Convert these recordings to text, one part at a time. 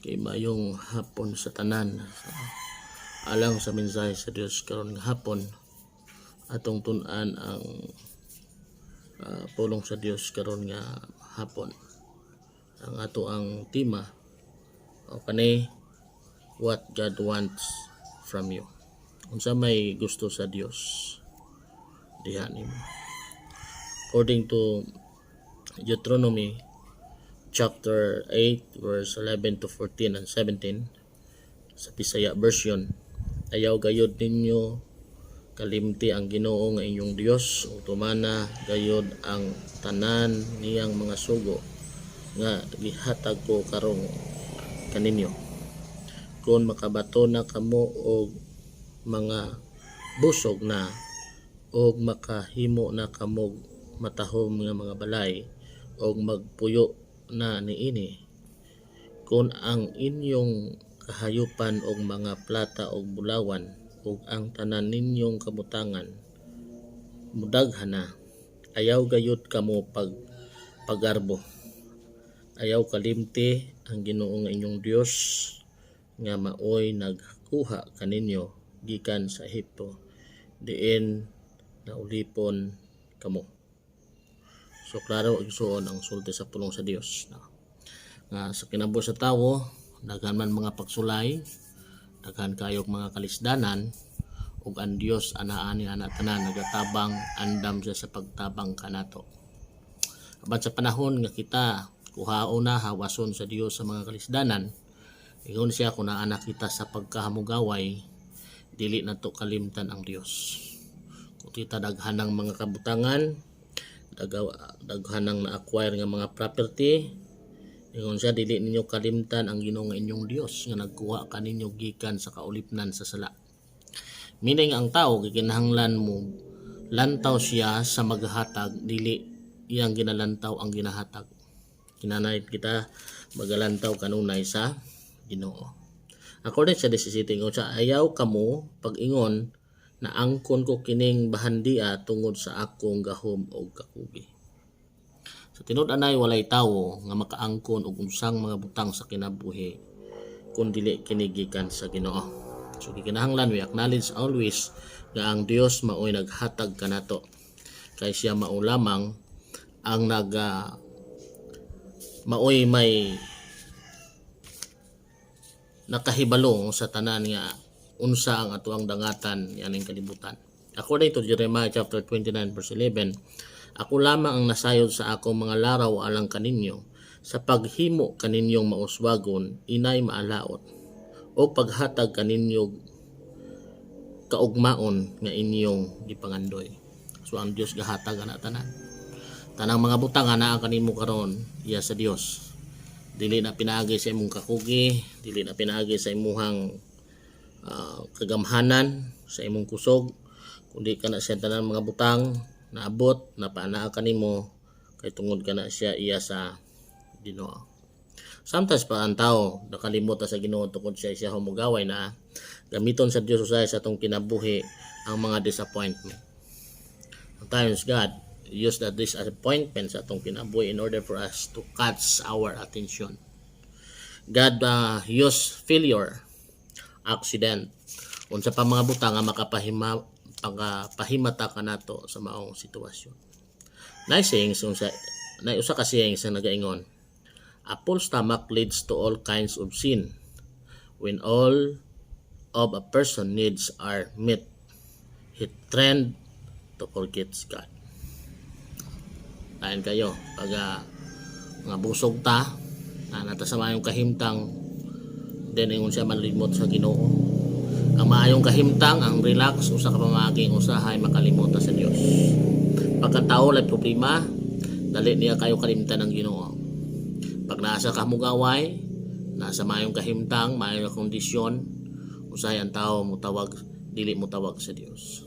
Kay mayong hapon sa tanan. Alang sa mensahe sa Dios karon nga hapon atong tun-an ang pulong sa Dios karon nga hapon. Ang ato ang tema o kanay what God wants from you. Unsa may gusto sa Dios diha nimo. According to Deuteronomy chapter 8 verse 11 to 14 and 17 sa Bisaya version, ayaw gayud ninyo kalimti ang Ginoo nga inyong Dios ug tumana gayud ang tanan niyang mga sugo nga gihatag ko karon kaninyo. Kung makabato na kamo og mga busog na og makahimo na kamo matahom nga mga balay og magpuyo na niini, kung ang inyong kahayupan og mga plata og bulawan ug ang tanan ninyong kabutangan mudaghan na, ayaw gayud kamo pagarbo. Ayaw kalimti ang Ginoo nga inyong Dios nga maoy nagkuha kaninyo gikan sa Ehipto diin naulipon kamo. So klaro igsuon ang sulti sa pulong sa Dios nga sa kinabuhi sa tawo daghan man mga pagsulay, daghan kayog mga kalisdanan, ug ang Dios anaa ni ana tanan nagatabang andam siya sa pagtabang kanato. Aban sa panahon nga kita kuhaon na hawason sa Dios sa mga kalisdanan, ingon siya kung naana kita sa pagkahamugaway, dili nato kalimtan ang Dios. Kung kita daghanang mga kabutangan, daghanang na-acquire nga mga property, ingon siya dili ninyo kalimtan ang Ginoo nga inyong Dios nga nagkuha kaninyo gikan sa kaulipnan sa sala. Meaning ang tao gikinahanglan mo lantaw siya sa maghatag, dili iyang ginalantaw ang ginahatag. Kinanayat kita magalantaw kanunay sa Ginoo. According sa 17, ingon siya, ayaw kamo pag-ingon na angkon ko kining bahandia tungod sa akong gahom o kakugi. Sa tinud-anay walay tawo nga makaangkon og unsang mga butang sa kinabuhi kun dili kini gikan sa Ginoo. So gikinahanglan we acknowledge always nga ang Dios maoy naghatag kanato, kay siya mao lamang ang maoy may nakahibalo sa tanan nga unsa ang atuang dangatan yaning kalibutan. According to Jeremiah chapter 29 verse 11, ako lamang ang nasayod sa akong mga laraw alang kaninyo, sa paghimo kaninyong mauswagon inay maalaot, o paghatag kaninyo kaugmaon nga inyong gipangandoy. So ang Dios gahatag ana tanan. Tanang mga butang ana kanimo karon iya sa Dios. Dili na pinaagi sa imong kakugi, dili na pinaagi sa imuhang kagamhanan, sa imong kusog, kundi kana siya tanan mga butang naabot na paanaa kanimo kay tungod kana siya iya sa Ginoo. Sometimes pa ang tao nakalimot sa Ginoo tungod siya humugaway na gamiton sa Dios usay sa atong kinabuhi ang mga disappointment. Sometimes God use that disappointment sa atong kinabuhi in order for us to catch our attention. God use failure, accident, unsa pa mga butang nga makapahimata kanato sa maong sitwasyon. Usa ka saying sa nagaingon, a full stomach leads to all kinds of sin. When all of a person needs are met, he trend to forget God. Tahan kayo pag nga busog ta natasama yung kahimtang, then ingon siya malimot sa Ginoo. Ang maayong kahimtang, ang relax, usa ka pamaging usahay makalimot sa Dios. Pagka tao lay problema, dali niya kayo kalimtan ng Ginoo. Pag nasa kamugaway, nasa mayong kahimtang, mayong kondisyon, usahay ang tao mutawag, dili mutawag sa Dios.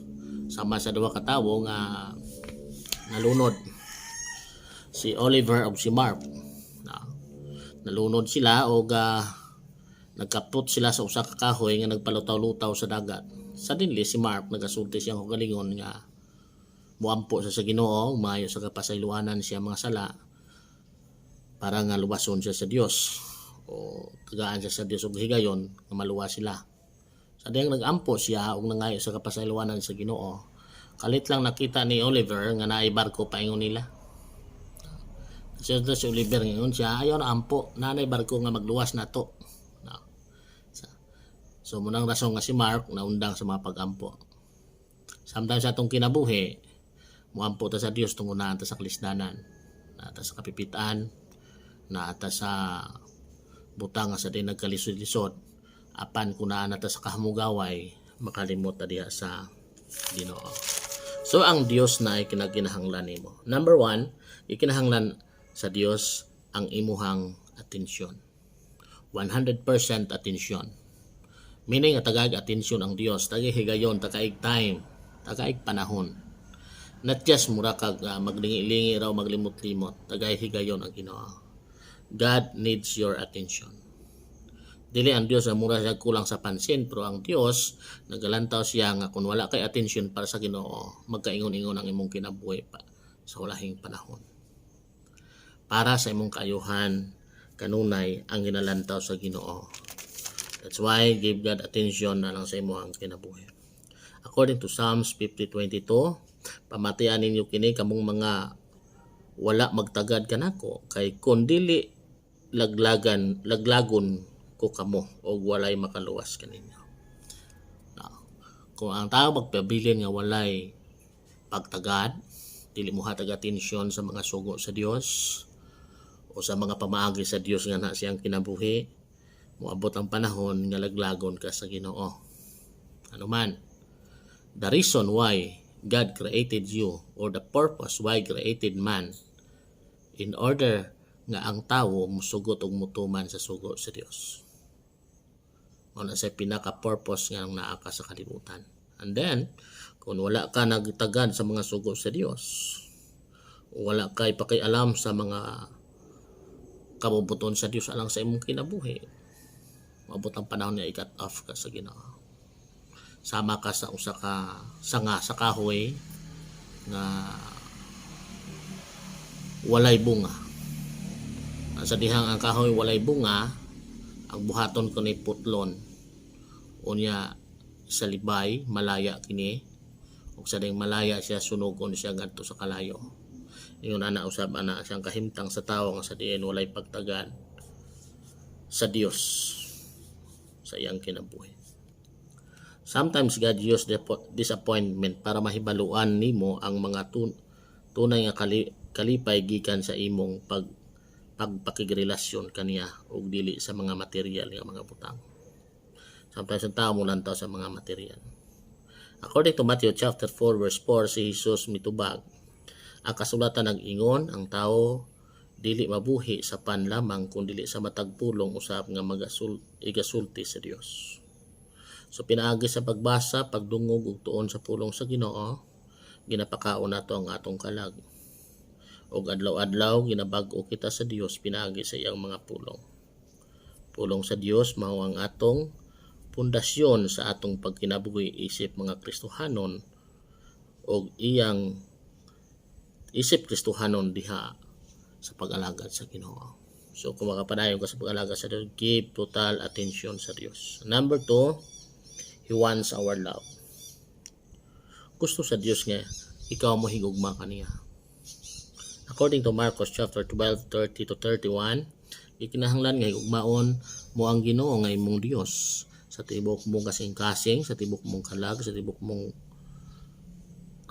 Sama sa duha ka tawo nga nalunod, si Oliver ug si Mark. Nalunod sila o nagkapot sila sa usa ka kahoy nga nagpalutaw-lutaw sa dagat. Suddenly si Mark nagasulti siyang kagalingon nga muampo sa Ginoo, maayo sa kapasayloanan siya mga sala para nga luwason siya sa Dios. O tagaan siya sa Dios ug higayon nga maluwas sila. Sa diyang nag-ampo siya ug nangayo sa kapasayloanan sa Ginoo, kalit lang nakita ni Oliver nga naay barko paingon nila. Si Oliver ngayon siya ayaw na ampo, nanay barko nga magluwas nato. So munang rason nga si Mark naundang sa mga pag-ampo. Sometimes atong kinabuhi, muampo ta sa Dios tungod na ta sa kalisdanan, na ta sa kapipitaan, na ta sa butang sa din nagkalisod-lisod, apan kung naa ta sa kahamugaway, makalimot ta diha sa Ginoo. So ang Dios na ay kinaginahanglan nimo. Number 1, ikinahanglan sa Dios ang imuhang atensyon. 100% atensyon. Meaning nga tagag atensyon ang Dios, tagag higayon, tagaig time, tagaig panahon. Not just mura kag maglingi-lingi raw maglimot-limot, tagaig higayon ang Ginoo. God needs your attention. Dili ang Dios ang mura siya kulang sa pansin, pero ang Dios nagalantaw siya nga kung wala kay atensyon para sa Ginoo, magkaingon-ingon ang imong kinabuhi pa sa walahing panahon. Para sa imong kaayuhan, kanunay ang ginalantaw sa Ginoo. That's why give God attention na lang sa imong kinabuhi. According to Psalms 50:22, pamatian ninyo kini kamong mga wala magtagad kanako, kay kun dili laglagon ko kamo o walay makaluwas kaninyo. Kung ang tao magpabilin nga walay pagtagad, dili mo hatag atensyon sa mga sugo sa Dios o sa mga pamaagi sa Dios nga na siyang kinabuhi, moabot ang panahon nga laglagon ka sa Ginoo. Ano man, the reason why God created you or the purpose why created man in order nga ang tawo musugot og mutuman sa sugo sa Dios. Ano sa pinaka-purpose nga naa ka sa kalibutan. And then, kung wala ka nagtagad sa mga sugo sa Dios, wala kay pakialam sa mga kabubuton sa Dios alang sa imong kinabuhi, maabot ang panahon nga i-cut off ka sa Ginoo. Sama ka sa usa ka sanga sa kahoy nga walay bunga. Sa dihang ang kahoy walay bunga, ang buhaton ko ni putlon. Unya sa libay, malaya kini. Ug sa ding malaya siya, sunugon siya ngadto sa kalayo. Ingon ana usab ana siyang kahimtang sa tawo nga sa diin walay pagtagad sa Dios sa iyang kinabuhi. Sometimes God use disappointment para mahibaluan nimo ang mga tunay nga kalipay gikan sa imong pagpakigrelasyon kaniya ug dili sa mga material nga mga butang. Sometimes ang tao mo lantaw sa mga material. According to Matthew chapter 4 verse 4, si Jesus mitubag, ang kasulatan nag-ingon, ang tao dili mabuhi sa pan lamang kundi sa matagpulong usab nga igasulti sa Dios. So pinaagi sa pagbasa, pagdungog ug tuon sa pulong sa Ginoo, ginapakaon nato ang atong kalag. Og adlaw-adlaw ginabag-o kita sa Dios pinaagi sa iyang mga pulong. Pulong sa Dios mao ang atong pundasyon sa atong pagkinabuhi isip mga Kristohanon og iyang isip Kristohanon diha sa pag-alagad sa Ginoo. So kung makapadayon ka sa pag-alagad sa Dios, give total attention sa Dios. Number 2, He wants our love. Gusto sa Dios nga ikaw mo higugma kaniya. According to Marcos chapter 12:30-31, ikinahanglan nga higugmaon mo ang Ginoo nga imong Dios sa tibok mong kasing-kasing, sa tibok mong kalag, sa tibok mong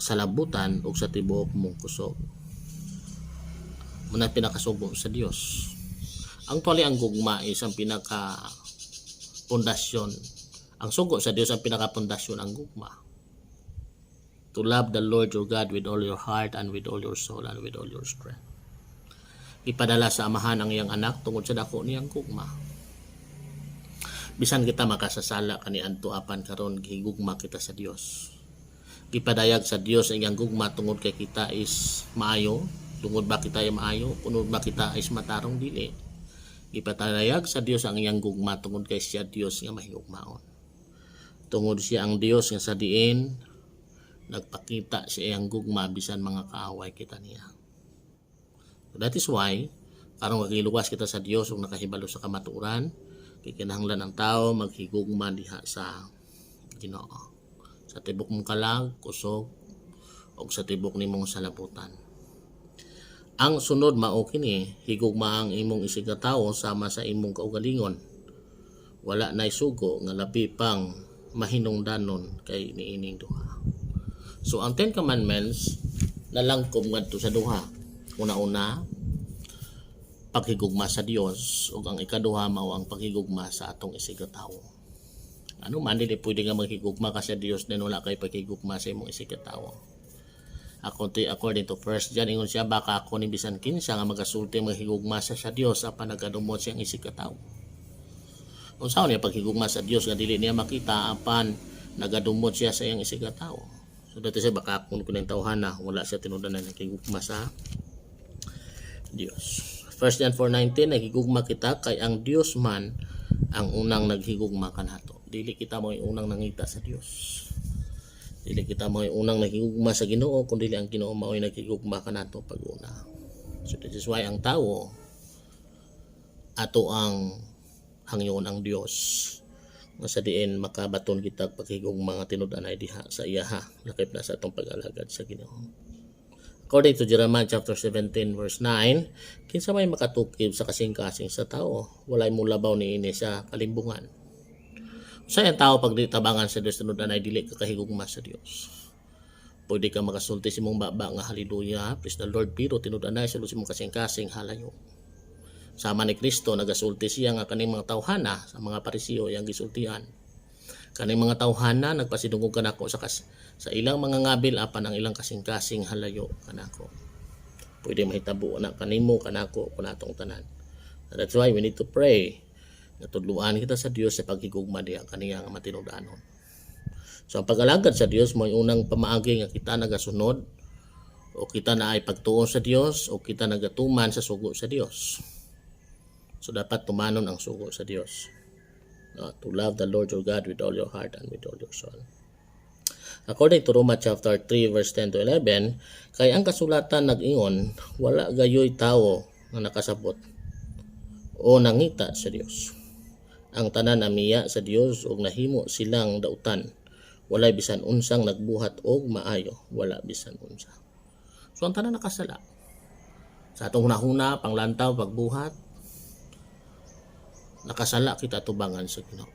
salabutan ug sa tibok mong kusog. Muna pinakasugo sa Dios. Ang tuwali ang gugma is ang pinaka pundasyon. Ang sugo sa Dios ang pinaka pundasyon ang gugma. To love the Lord your God with all your heart and with all your soul and with all your strength. Ipadala sa amahan ang iyang anak tungod sa dako niyang gugma. Bisan kita makasasala kaniadto apan karon gihigugma kita sa Dios. Ipadayag sa Dios ang iyang gugma tungod kay kita is maayo. Tungod ba kita ay maayo? Tungod ba kita is matarong dili? Ipadayag sa Dios ang iyang gugma tungod kay siya Dios nga mahigugmaon. Tungod siya ang Dios nga sa diin nagpakita sa iyang gugma bisan mga kaaway kita niya. So that is why karong magiluwas kita sa Dios ug nakahibalo sa kamatuoran, Kikinahanglan ang tao maghigugma diha sa Ginoo. Sa tibok mong kalag, kusog, o sa tibok nimong salaputan. Ang sunod mao kini, higugma ang imong isigatawo sama sa imong kaugalingon. Wala nay sugo nga labi pang mahinungdanon kay niining duha. So ang 10 Commandments nalangkob ngadto sa duha. Una-una, paghigugma sa Dios, ug ang ikaduha mao ang paghigugma sa atong isigatawo. Ano man dili pwede nga maghigugma ka sa Dios din wala kay paghigugma sa imong isigatawo. According to 1 John, ingon siya, baka ako ni bisan kinsa nga magasulti maghigugma sa Dios apan nagadumot siyang isigatawo. Unsa niya paghigugma sa Dios nga dili niya makita apan nagadumot siya sa iyang isigatawo. So dati siya baka ako kuning tawhana wala siya tinudanan naghigugma sa Dios. 1 John 4:19, naghigugma kita kay ang Dios man ang unang naghigugma kanato. Dili kita mo unang nangita sa Dios. Dili kita mo unang naghigugma sa Ginoo, kundi ang Ginoo mao naghigugma kanato pag-una. So this is why ang tao ato ang hangyon ang Dios. Nga sa diin makabaton kita paghigugma nga tinud-anay diha sa iyaha, lakip na sa atong pag-alagad sa Ginoo. According to Jeremiah chapter 17 verse 9, kinsa may makatukib sa kasing-kasing sa tao, walay mo labaw niini sa kalimbungan. Sa ang tao pag tabangan sa Dios tinud-anay dili ka kahigugma sa Dios. Pwede ka makasulti sa imong baba nga hallelujah, praise the Lord, pero tinud-anay sa imong kasing-kasing halayo. Sama ni Kristo nagasulti siya nga kaning mga tawhana sa mga Parisiyo yang gisultian. Kaning mga tawhana nagpasidungog kanako sa ilang mga ngabil apan ang ilang kasing-kasing halayo kanako. Pwede mahitabo na kanimo kanako kunatong tanan. That's why we need to pray. Natudluan kita sa Dios sa paghigugma diha kaniya nga matinud-anon. So ang pag-alagad sa Dios mo unang pamaagi nga kita nagasunod o kita na ay pagtuon sa Dios o kita nagatuman sa sugo sa Dios. So dapat tumanon ang sugo sa Dios. To love the Lord your God with all your heart and with all your soul. According to Romans chapter 3 verse 10 to 11, kay ang kasulatan nag-ingon, wala gayoy tawo nga nakasabot o nangita sa Dios. Ang tanan namiya sa Dios ug nahimo silang dautan. Walay bisan unsang nagbuhat og maayo, wala bisan unsa. So ang tanan nakasala. Sa atong hunahuna, panglantaw, pagbuhat, nakasala kita tubangan sa Ginoo.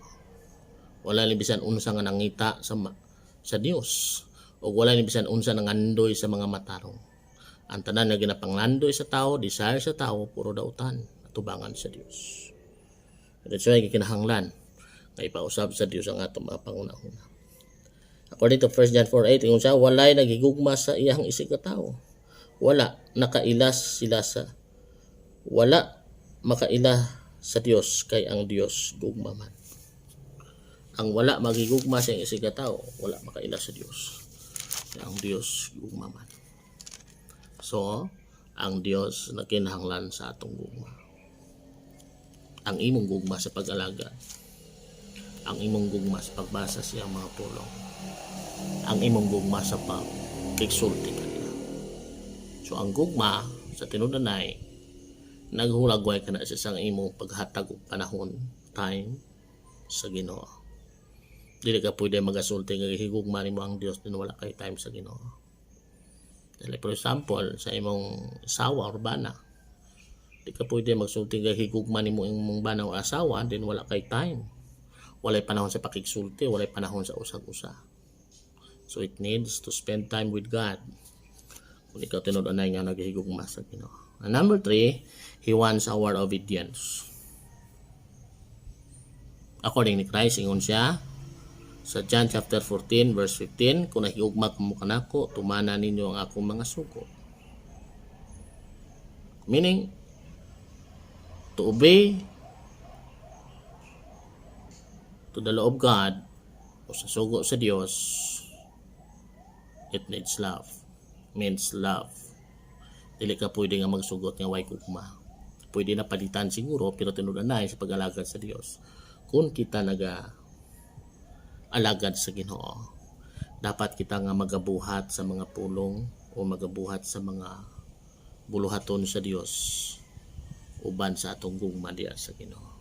Wala ni bisan unsa nga nangita sa Dios o wala ni bisan unsa nangandoy sa mga matarong. Ang tanan nga ginapanglandoy sa tao, desire sa tao, puro dautan, tubangan sa Dios. That's why gikinahanglan nga ipausab sa Dios ang atong mga pangunahuna. According to 1 John 4:8, ingon siya, walay nagigugma sa iyang isigatawo. Wala nakailas sila sa wala makaila sa Dios kay ang Dios gugma man. Ang wala magigugma sa iyang isigatawo, wala makaila sa Dios. Kay ang Dios gugma man. So, ang Dios na kinahanglan sa atong gugma. Ang imong gugma sa pag-alaga. Ang imong gugma sa pagbasa sa iyang mga pulong. Ang imong gugma sa pag-exulti kanila. So, ang gugma sa tinud-anay, naghulagway ka na sa isang imong paghatag og panahon, time, sa Ginoo. Dili ka pwede magasulti nga higugma nimo ang Dios din wala kay time sa Ginoo. Dili, for example, sa imong asawa or bana, di ka pwede magsulti nga higugma nimo imong bana o asawa din wala kay time. Walay panahon sa pakigsulti, walay panahon sa usag-usa. So it needs to spend time with God. Kung ikaw tinud-anay nga naghigugma sa Ginoo. And number 3, He wants our obedience. According ni Christ, ingon siya sa John chapter 14 verse 15, kung nahigugma kamo kanako, tumana ninyo ang akong mga sugo. Meaning, to obey to the law of God o sa sugo sa Dios, it needs love. Means love. Dili ka pwede nga magsugot nga way gugma. Pwede na palitan siguro pero tinud-anay sa pag-alagad sa Dios. Kung kita alagad sa Ginoo, dapat kita nga magabuhat sa mga pulong o magabuhat sa mga buluhaton sa Dios uban sa atong gugma diya sa Ginoo.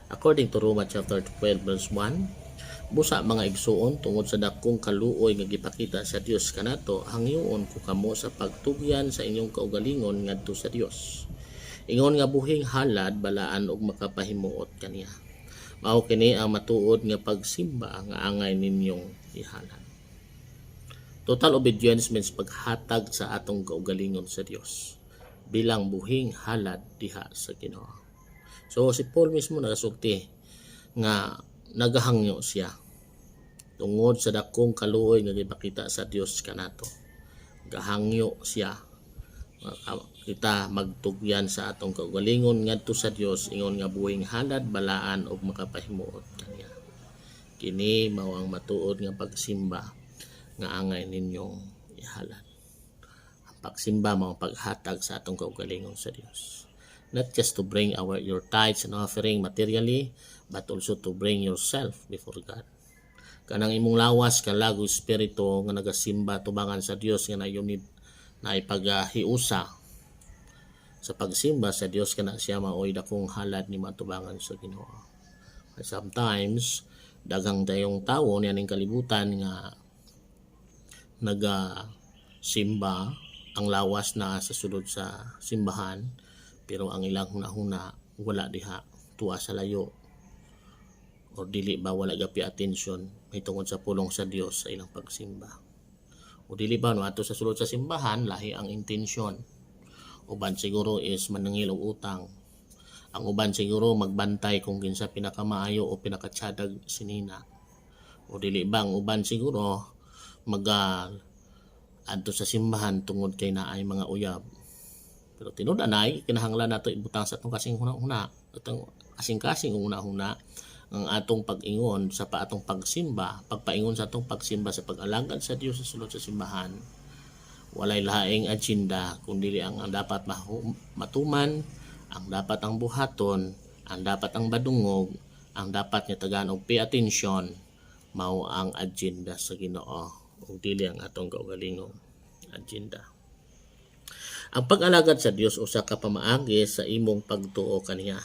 According to Romans chapter 12 verse 1, busa mga igsuon tungod sa dakong kaluoy nga gipakita sa Dios kanato, hangyoon ko kamo sa pagtugyan sa inyong kaugalingon ngadto sa Dios. Ingon nga buhing halad balaan og makapahimuot kaniya. Mao kini ang matuod nga pagsimba nga angay ninyong ihalad. Total obedience means paghatag sa atong kaugalingon sa Dios bilang buhing halad diha sa Ginoo. So si Paul mismo nagasugti nga nagahangyo siya tungod sa dakong kaluoy nga gipakita sa Dios kanato. Gahangyo siya kita magtugyan sa atong kaugalingon ngadto sa Dios ingon nga buhing halad balaan og makapahimuot kaniya. Kini mao ang matuod nga pagsimba nga angay ninyong ihalad. Ang pagsimba mao paghatag sa atong kaugalingon sa Dios. Not just to bring your tithes and offering materially, but also to bring yourself before God. Kanang imong lawas kalago espiritu nga nagasimba tubangan sa Dios nga nayunid na ipaghiusa sa pagsimba sa Dios kana siya maoy dakong halad ni matubangan sa Ginoo. Sometimes daghang tayong tawo niyaning kalibutan nga nagasimba ang lawas na sa sulod sa simbahan pero ang ilang hunahuna wala diha tuwa sa layo o dili ba wala gapi atensyon may tungod sa pulong sa Dios sa ilang pagsimba. O dili ba no ato sa sulod sa simbahan lahi ang intensyon. Uban siguro is manangil og utang. Ang uban siguro magbantay kung kinsa pinakamaayo o pinakatsadag sinina. O dili ba ang uban siguro adto sa simbahan tungod kay naay mga uyab. Pero tinud anay kinahanglan nato ibutang sa atong kasing hunahuna, atong kasing-kasing hunahuna ang atong pag-ingon sa atong pagsimba, pagpaingon sa atong pagsimba sa pag-alangad sa Dios sa sulod sa simbahan. Walay laing agenda kundi ang dapat matuman, ang dapat ang buhaton, ang dapat ang badungog, ang dapat nga tagaan og pay attention mao ang agenda sa Ginoo ug dili ang atong kaugalingong agenda. Ang pag-alagad sa Dios usa ka pamaagi sa imong pagtuo kaniya.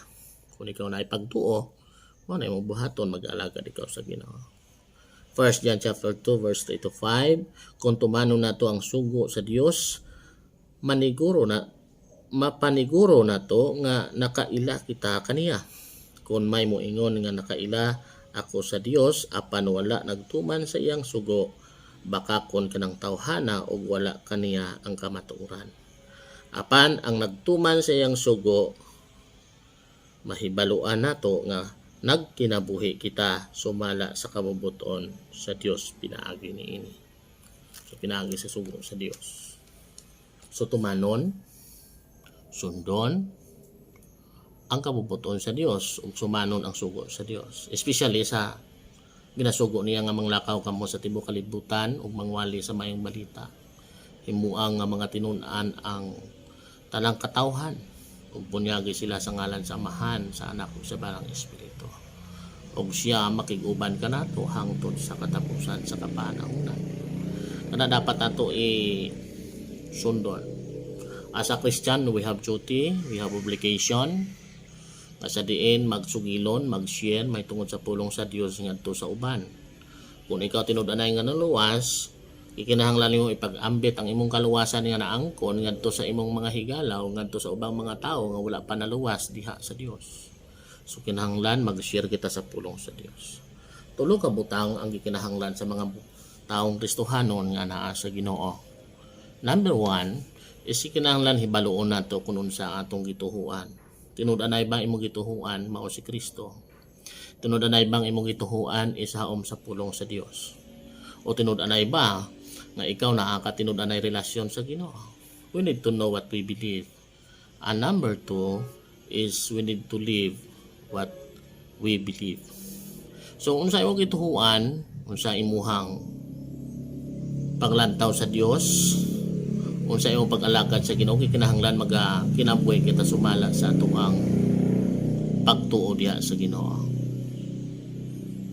Kung ikaw naay pagtuo, mo na imong buhaton mag-alagad ikaw sa Ginoo. 1 John chapter 2 verse 3 to 5, kung tumano nato ang sugo sa Dios, mapaniguro nato nga nakaila kita kaniya. Kung may moingon nga nakaila ako sa Dios apan wala nagtuman sa iyang sugo, baka kon kanang tawhana og wala kaniya ang kamatuoran. Apan ang nagtuman sa iyang sugo, mahibaluan nato nga nagkinabuhi kita sumala sa kabubuton sa Dios pinaagi niini. So pinaagi sa sugo sa Dios. So tumanon, sundon ang kabubuton sa Dios ug sumanon ang sugo sa Dios. Especially sa ginasugo niya nga manglakaw kamo sa tibuok kalibutan ug mangwali sa mayong balita. Himuang nga mga tinun-an ang tanang katawhan ug bunyagi sila sa ngalan sa Amahan, sa Anak ug sa Banal Espiritu. Og siya makig-uban kanato hangtod sa katapusan sa kapanahonan. Kana dapat nato sundon. As a Christian, we have duty, we have obligation. Sa diin magsugilon, mag-share may tungod sa pulong sa Dios ngadto sa uban. Kung ikaw tinud-anay nga naluwas, ikinahanglan nimo ipag-ambit ang imong kaluwasan nga naangkon ngadto sa imong mga higala o ngadto sa ubang mga tawo nga wala pa naluwas diha sa Dios. So kinahanglan mag-share kita sa pulong sa Dios. Tulo ka butang ang gikinahanglan sa mga taong Kristohanon nga naa sa Ginoo. Number 1 is kinahanglan hibaluon nato kun unsa atong gituhuan. Tinud-anay bang imong gituhuan mao si Kristo? Tinud-anay bang imong gituhuan is haom sa pulong sa Dios? O tinud-anay ba nga ikaw nakakatinud-anay relasyon sa Ginoo? We need to know what we believe. And number 2 is we need to live what we believe. So unsa imong gituhuan, unsa imuhang paglantaw sa Dios, unsa imong pag-alagad sa Ginoo, kinahanglan kinabuhi kita sumala sa atong pagtuo diha sa Ginoo.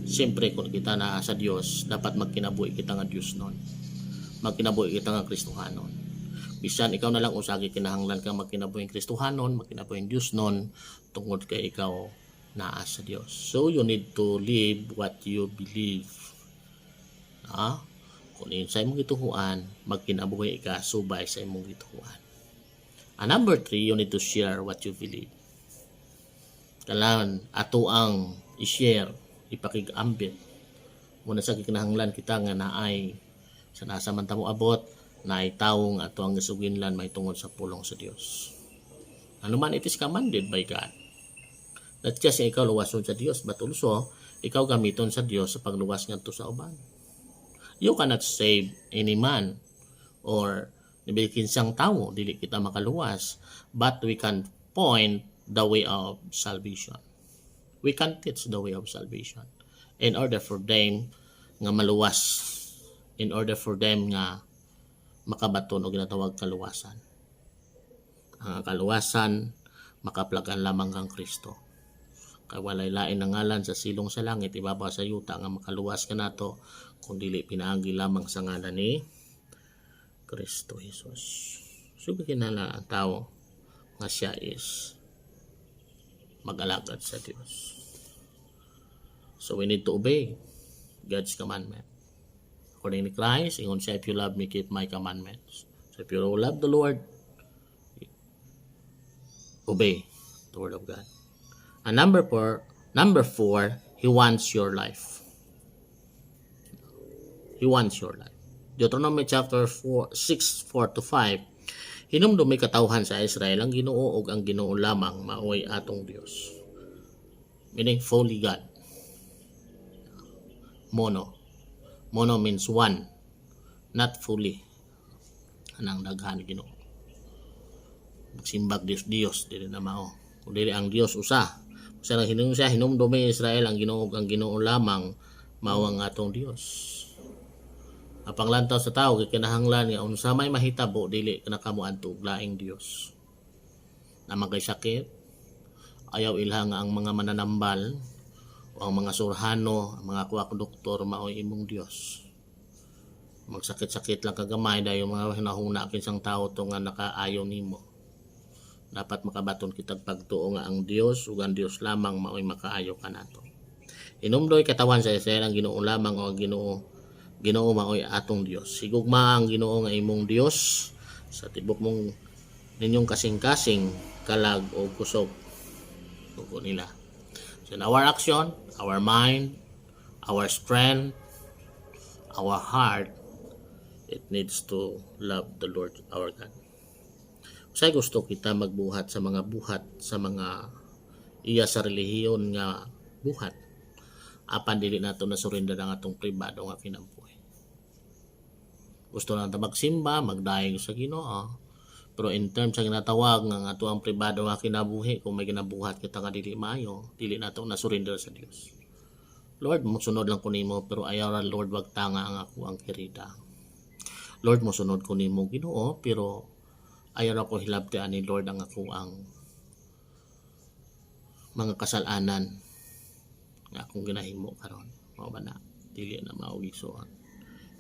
Siyempre kung kita na sa Dios, dapat magkinabuhi kita nga Dios nun. Magkinabuhi kita nga Kristohanon. Bisan ikaw na lang usagi kinahanglan ka magkinabuhi Kristohanon, magkinabuhi Dios nun, tungod kay ikaw naa sa Dios. So you need to live what you believe. Kung sa imong gituhuan, magkinabuhi ka subay sa imong gituhuan. And number 3, you need to share what you believe. Kailangan ato ang i-share, ipakig-ambit. Muna sa kinahanglan kita nga naay sa nasa man tamo abot, naay tawong ato ang gisuginlan may tungod sa pulong sa Dios. Ano man it is commanded by God. Not just ikaw luwason sa Dios, but also ikaw gamiton sa Dios sa pagluwas ngadto sa uban. You cannot save any man or nibilkin siyang tawo, dili kita makaluwas, but we can point the way of salvation. We can teach the way of salvation in order for them nga maluwas, in order for them nga makabaton o ginatawag kaluwasan. Ang kaluwasan makaplagan lamang kang Kristo. Kay walay lain na ngalan sa silong sa langit ibabaw sa yuta nga makaluwas ka nato kung dili pinaagi lamang sa ngalan ni Kristo Jesus. So kinala ang tao nga siya is mag-alagad sa Dios. So we need to obey God's commandment. According to Christ, ingon siya, if you love me, keep my commandments. So if you love the Lord, obey the word of God. And number four, He wants your life. He wants your life. Deuteronomy chapter 6:4-5, hinumdumi katawhan sa Israel ang Ginoo ug ang Ginoo lamang maoy atong Dios. Meaning fully God. Mono. Mono means one, not fully. Anang daghan Ginoo. Magsimbag Dios dili na mao. Kung dili ang Dios usa. Sa hinung siya hinumdumi Israel ang Ginoo lamang mao ang atong Dios. Apang lantaw sa tao kinahanglan nga unsa may mahitabo dili kana kamo adto laing Dios. Na magay sakit, ayaw ilha nga ang mga mananambal o ang mga surhano, ang mga kuwak doktor maoy imong Dios. Magsakit-sakit lang kagamay dayon mga hinahuna kinsang tao to nga nakaayo nimo. Dapat makabaton kitag pagtuo nga ang Dios ug ang Dios lamang maoy makaayo kanato. Inumdoy katawan sa Israel ang Ginoo lamang o ang Ginoo maoy atong Dios. Higugma ang Ginoo nga imong Dios sa tibok mong ninyong kasing-kasing kalag o kusog. Tugo nila. So in our action, our mind, our strength, our heart, it needs to love the Lord our God. Say gusto kita magbuhat sa mga iya sa relihiyon nga buhat. Apan dili nato na surrender ang atong pribado nga kinabuhi. Gusto na ta magsimba, magdayeg sa Ginoo. Pero in terms sa ginatawag nga ato ang pribado nga kinabuhi, kung may ginabuhat kita nga dili maayo, dili nato na surrender sa Dios. Lord, mosunod lang ko nimo, pero ayaw ra Lord wag tanga ang ako ang kirida. Lord, mosunod ko nimo Ginoo, pero ayaw ako hilabtian ni Lord ang ako ang mga kasalanan nga akong ginahimo karon. Mao ba na dili na maugisoon.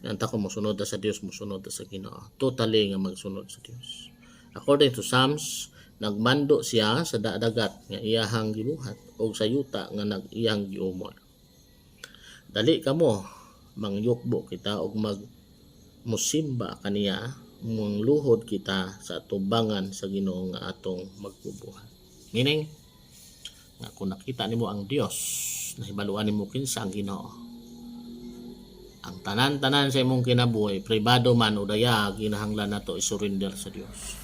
Nanta ko mosunod sa Dios, mosunod sa Ginoo. Totally nga magsunod sa Dios. According to Psalms, nagmando siya sa dagat nga iyahang gibuhat o sa yuta nga nag-iyang giumol. Dali kamo mangyukbo kita og musimba kaniya, mangluhod kita sa atubangan sa Ginoo nga atong magbubuhat. Meaning, nga kung nakita nimo ang Dios, nahibaluan nimo kinsa ang Ginoo. Ang tanan-tanan sa imong kinabuhi, pribado man o daya, ginahanglan nato i-surrender sa Dios.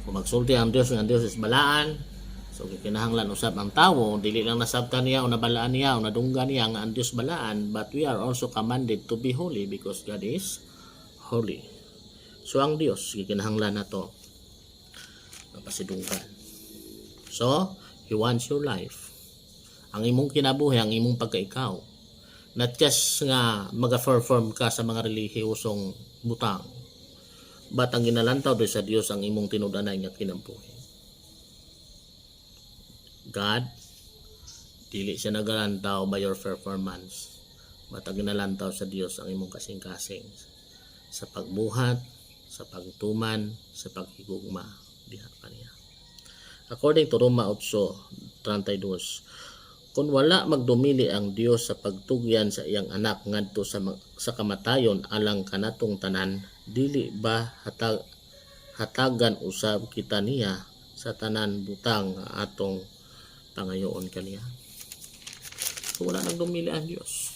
Kung magsulti ang Dios nga Dios is balaan, so kinahanglan usab ang tawo, dili lang nasabtan niya o nabalaan niya o nadunggan niya nga ang Dios balaan, but we are also commanded to be holy because God is holy. So ang Dios gikinahanglan nato mapasidunggan. So He wants your life. Ang imong kinabuhi, ang imong pagkaikaw. Not just nga mag-perform ka sa mga relihiyosong butang, but ang ginalantaw do sa Dios ang imong tinud-anay nga kinabuhi. God, dili siya nagalantaw by your performance, but ang ginalantaw sa Dios ang imong kasing-kasing sa pagbuhat, sa pagtuman, sa paghigugma diha kaniya. According to Roma 8:32, Kung wala magdumili ang Dios sa pagtugyan sa iyang anak ngadto sa kamatayon alang kanatong tanan, dili ba hatagan usab kita niya sa tanan butang nga atong pangayoon kaniya? So wala nagdumili ang Dios.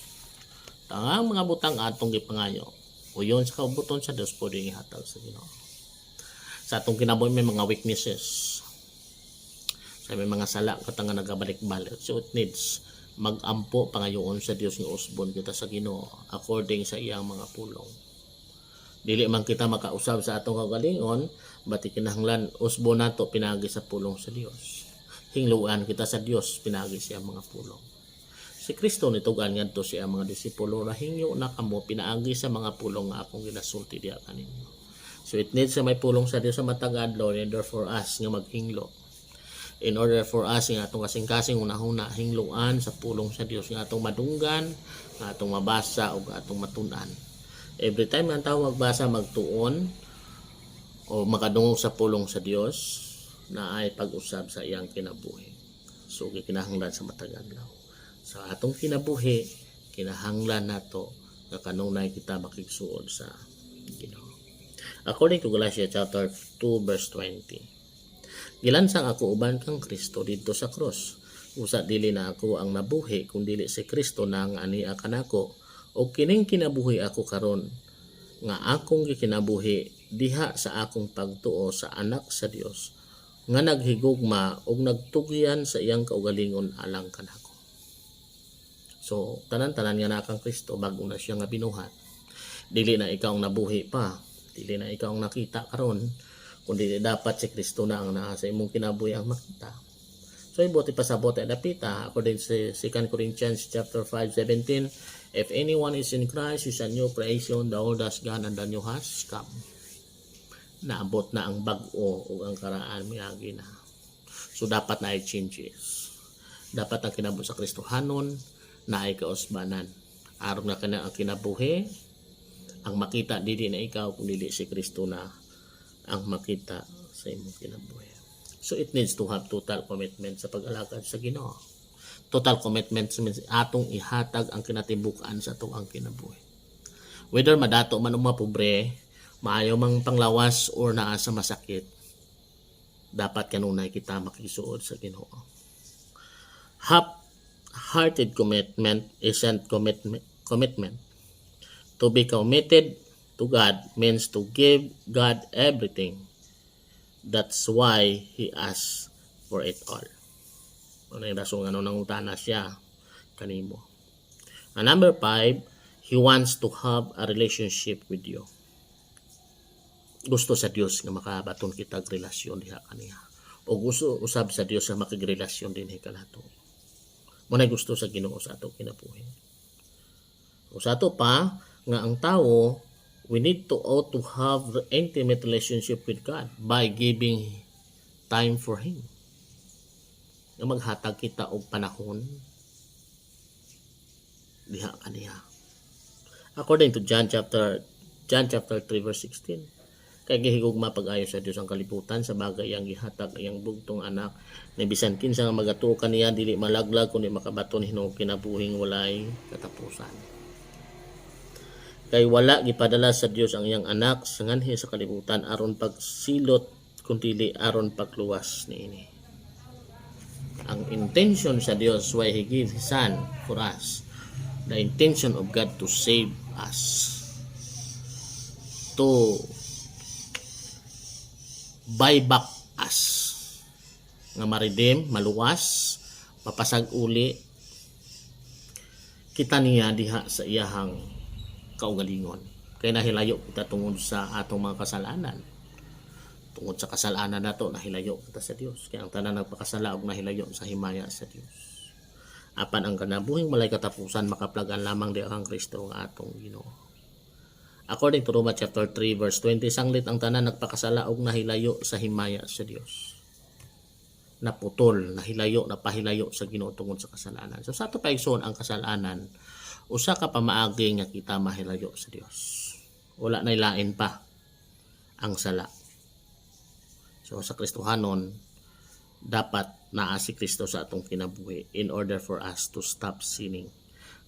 Tangang mga butang atong gipangayo, uyon sa kabuton sa Dios pwede ihatag sa Ginoo. Sa atong kinabuhi may mga weaknesses. Sa may mga sala katanga nagabalik-balik. So it needs magampo pangayoon sa Dios nga usbon kita sa Ginoo according sa iyang mga pulong. Dili man kita makausab sa atong kagalingon, bati kinahanglan usbon nato pinagi sa pulong sa Dios. Hingluan kita sa Dios pinagi siya mga pulong. Si Kristo nitugan ngadto siya mga disipulo na hingyo na kamo pinaagi sa mga pulong nga akong ginasulti diha kaninyo. So it needs sa may pulong sa Dios sa matag adlaw in order for us nga maghinglo. In order for us nga atong kasing-kasing unahuna hingluan sa pulong sa Dios nga atong madunggan, nga atong mabasa ug atong matun-an. Every time nga tawo magbasa magtuon o makadungog sa pulong sa Dios na ay pag-usab sa iyang kinabuhi. So kinahanglan sa matag adlaw. Sa atong kinabuhi kinahanglan nato nga kanunay kita makigsuod sa Ginoo. According to Galatians chapter 2 verse 20. Gilansang ako uban kang Kristo dito sa cross. Usa dili na ako ang nabuhi kundi si Kristo na ang ania kanako. O kining kinabuhi ako karon nga akong gikinabuhi diha sa akong pagtuo sa anak sa Dios nga naghigugma ug nagtugyan sa iyang kaugalingon alang kanako. So tanan-tanan nga na kang Kristo bag-o na siya nga binuhat. Dili na ikaw ang nabuhi pa, dili na ikaw ang nakita karon, kundi dapat si Kristo na ang naa sa imong kinabuhi ang makita. So ibuti pa sa bote dapita according to 2 Corinthians chapter 5:17, if anyone is in Christ is a new creation, the old has gone and the new has come. Naabot na ang bag-o ug ang karaan miagi na. So dapat na ay changes. Dapat ang kinabuhi sa Kristohanon na ay kausbanan. Aron na kana ang kinabuhi, ang makita dili na ikaw kundi si Kristo na ang makita sa imong kinabuhi. So it needs to have total commitment sa pag-alagad sa Ginoo. Total commitment means atong ihatag ang kinatibukan sa atong ang kinabuhi. Whether madato man o mapobre, maayo mang panglawas or naa sa masakit, dapat kanunay kita makisuod sa Ginoo. Half-hearted commitment isn't commitment. To be committed to God means to give God everything. That's why He asks for it all. Ano yung rason ano nangutana siya kanimo. And number 5, He wants to have a relationship with you. Gusto sa Dios nga makabaton kita og relasyon diha kaniya. O gusto usab sa Dios nga makigrelasyon dinhi kanato. Muna gusto sa Ginoo sa ato kinabuhi. O sa ato pa nga ang tawo, we need to have intimate relationship with God by giving time for Him. Nga maghatag kita og panahon diha kaniya. According to John chapter 3 verse 16. Kay gihigugma pag-ayo sa Dios ang kalibutan sa bagay ang gihatag iyang bugtong anak na bisan kinsa nga magatuo kaniya dili malaglag kundi makabaton hinuog kinabuhing walay katapusan. Kay wala gipadala sa Dios ang iyang anak sa nganhi sa kalibutan aron pagsilot kundi aron pagluwas niini. Ang intention sa Dios why He gave His Son for us. The intention of God to save us. To buy back us. Nga ma-redeem, maluwas, mapasag uli kita niya diha sa iyahang kaugalingon. Kaya nahilayo kita tungod sa atong mga kasalanan. Tungod sa kasalanan nato nahilayo kita sa Dios. Kaya ang tanan nagpakasala og nahilayo sa himaya sa Dios. Apan ang kanabuhing walay katapusan makaplagan lamang di ang Kristo nga atong Ginoo. According to Romans chapter 3 verse 20, sanglit ang tanan nagpakasala og nahilayo sa himaya sa Dios. Naputol, nahilayo, napahilayo sa Ginoo tungod sa kasalanan. So sa ato paigsoon ang kasalanan, usa ka pamaagi nga kita mahilayo sa Dios. Wala nay lain pa ang sala. So sa Kristohanon, dapat naa si Kristo sa atong kinabuhi in order for us to stop sinning.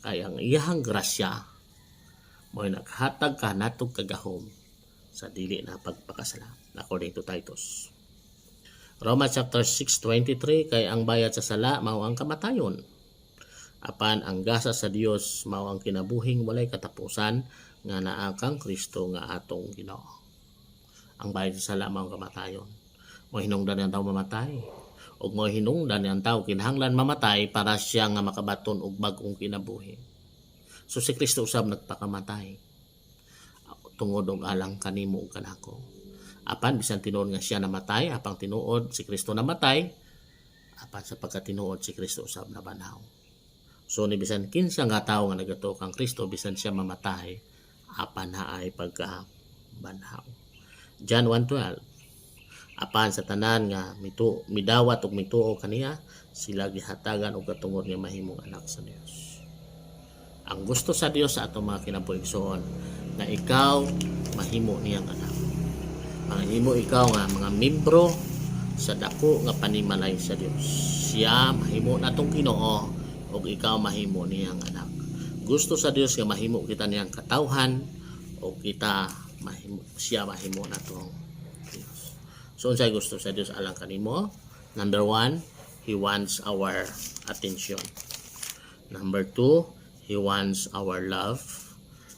Kaya ang iyahang grasya mo'y naghatag ka natong kagahom sa dili na pagpakasala, according to Titus. Romans chapter 6:23, kay ang bayad sa sala mao ang kamatayon, apan ang gasa sa Dios mao ang kinabuhing walay katapusan nga naa kang Kristo nga atong Ginoo. Ang bayad sa sala mao ang kamatayon. Mo hinungdan ang tawo mamatay, ug mo hinungdan ang tawo kinahanglan mamatay para siya nga makabaton og bag-ong kinabuhi. So si Kristo usab nagpakamatay tungod og alang kanimo ug kanako. Apan bisan tinuod nga siya namatay, apang tinuod si Kristo namatay, apan sa pagkatinuod si Kristo usab nabanhaw. So ni bisan kinsa nga tawo nga nagato kang Kristo, bisan siya mamatay, apan naay pagkabanhaw. John 1:12, apan sa tanan nga midawat ug mituo kaniya, sila gihatagan og katungod nga mahimong anak sa Dios. Ang gusto sa Dios sa atong mga kinabuhigsoon na ikaw mahimo niyang anak. Mahimo ikaw nga mga membro sa dako nga panimalay sa Dios. Siya mahimo natong Ginoo ug ikaw mahimo niyang anak. Gusto sa Dios nga mahimo kita niyang katawhan ug kita siya mahimo natong Dios. So unsay gusto sa Dios alang kanimo? Number 1, He wants our attention. Number 2, He wants our love.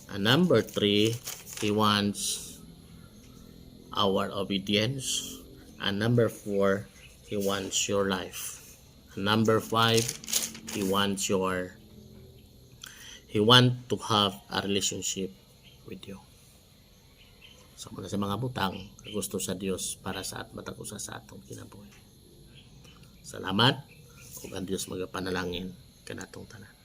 And number 3, He wants our obedience. And number 4, He wants your life. And number 5, He wants to have a relationship with you. So muna sa mga butang, gusto sa Dios para sa matag usa sa atong kinabuhi. Salamat ug ang Dios magapanalangin kanatong tanan.